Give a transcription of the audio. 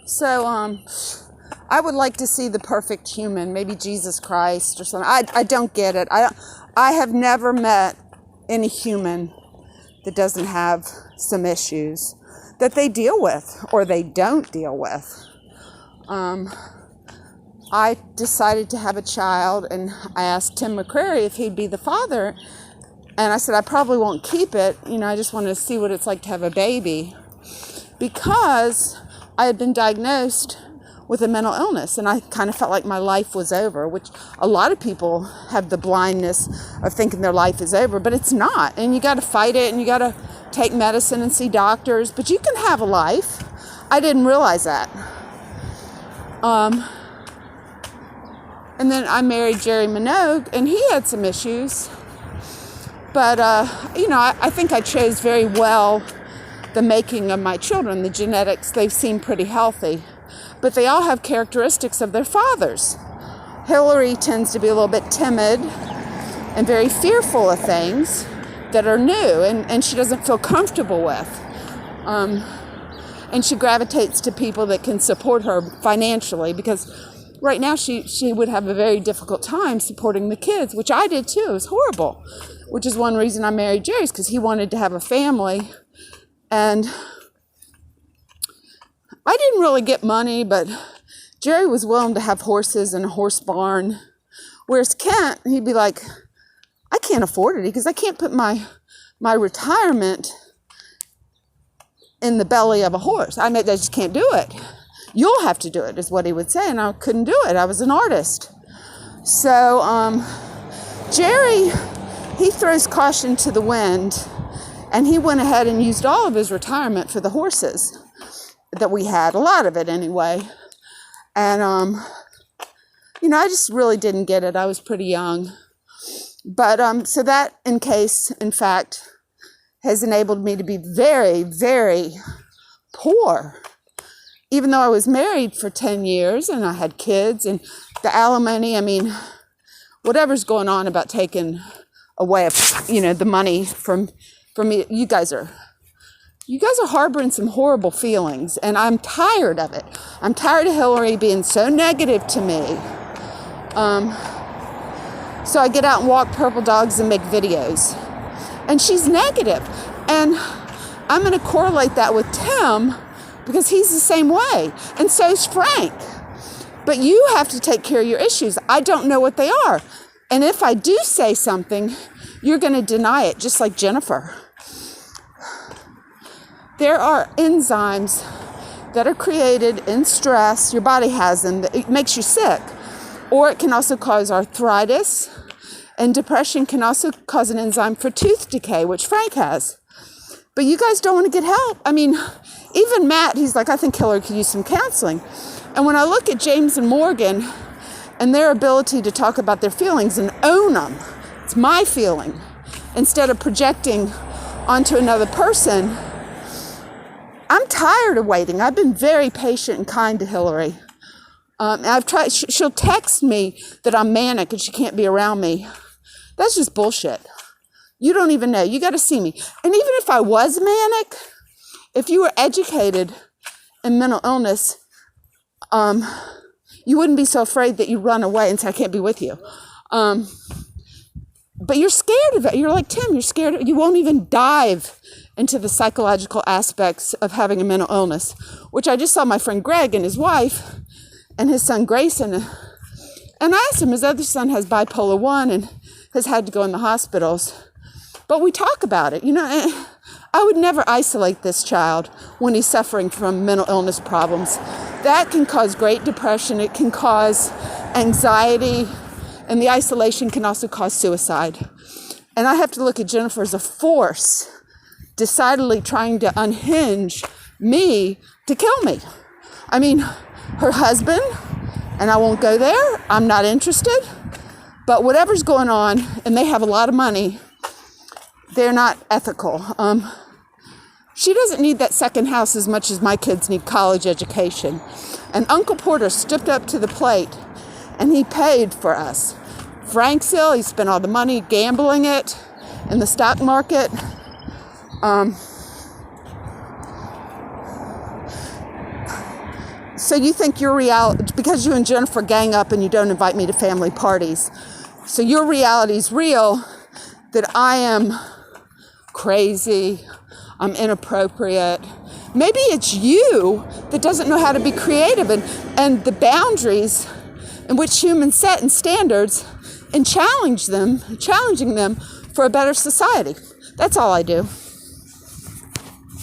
So, I would like to see the perfect human, maybe Jesus Christ or something. I don't get it. I have never met any human that doesn't have some issues that they deal with or they don't deal with. I decided to have a child, and I asked Tim McCrary if he'd be the father, and I said I probably won't keep it. I just wanted to see what it's like to have a baby, because I had been diagnosed with a mental illness, and I kind of felt like my life was over, which a lot of people have the blindness of thinking their life is over, but it's not. And you got to fight it, and you got to take medicine and see doctors, but you can have a life. I didn't realize that. And then I married Jerry Minogue, and he had some issues. But, I think I chose very well the making of my children. The genetics, they seem pretty healthy. But they all have characteristics of their fathers. Hillary tends to be a little bit timid and very fearful of things that are new and she doesn't feel comfortable with. And she gravitates to people that can support her financially, because right now she would have a very difficult time supporting the kids, which I did too. It was horrible, which is one reason I married Jerry, because he wanted to have a family. And I didn't really get money, but Jerry was willing to have horses and a horse barn. Whereas Kent, he'd be like, I can't afford it because I can't put my retirement in the belly of a horse. I just can't do it. You'll have to do it, is what he would say. And I couldn't do it. I was an artist. So Jerry, he throws caution to the wind, and he went ahead and used all of his retirement for the horses that we had, a lot of it anyway. And, I just really didn't get it. I was pretty young. But so that, in fact, has enabled me to be very, very poor. Even though I was married for 10 years and I had kids, and the alimony, whatever's going on about taking away, the money from me, you guys are harboring some horrible feelings, and I'm tired of it. I'm tired of Hillary being so negative to me. So I get out and walk purple dogs and make videos. And she's negative. And I'm going to correlate that with Tim, because he's the same way. And so is Frank. But you have to take care of your issues. I don't know what they are. And if I do say something, you're going to deny it, just like Jennifer. There are enzymes that are created in stress. Your body has them. It makes you sick. Or it can also cause arthritis. And depression can also cause an enzyme for tooth decay, which Frank has. But you guys don't want to get help. Even Matt, he's like, I think Hillary could use some counseling. And when I look at James and Morgan and their ability to talk about their feelings and own them, it's my feeling, instead of projecting onto another person, I'm tired of waiting. I've been very patient and kind to Hillary. I've tried. She'll text me that I'm manic and she can't be around me. That's just bullshit. You don't even know. You got to see me. And even if I was manic, if you were educated in mental illness, you wouldn't be so afraid that you run away and say, I can't be with you. But you're scared of it. You're like, Tim, you're scared of it. You won't even dive into the psychological aspects of having a mental illness, which I just saw my friend Greg and his wife and his son Grayson. And I asked him, his other son has bipolar 1 and has had to go in the hospitals. But we talk about it. I would never isolate this child when he's suffering from mental illness problems. That can cause great depression. It can cause anxiety. And the isolation can also cause suicide. And I have to look at Jennifer as a force, decidedly trying to unhinge me to kill me. Her husband, and I won't go there, I'm not interested, but whatever's going on, and they have a lot of money, they're not ethical. She doesn't need that second house as much as my kids need college education. And Uncle Porter stepped up to the plate, and he paid for us. Frank's ill, he spent all the money gambling it in the stock market. So you think your reality, because you and Jennifer gang up and you don't invite me to family parties, so your reality is real, that I am crazy, I'm inappropriate. Maybe it's you that doesn't know how to be creative and the boundaries in which humans set and standards and challenging them for a better society. That's all I do.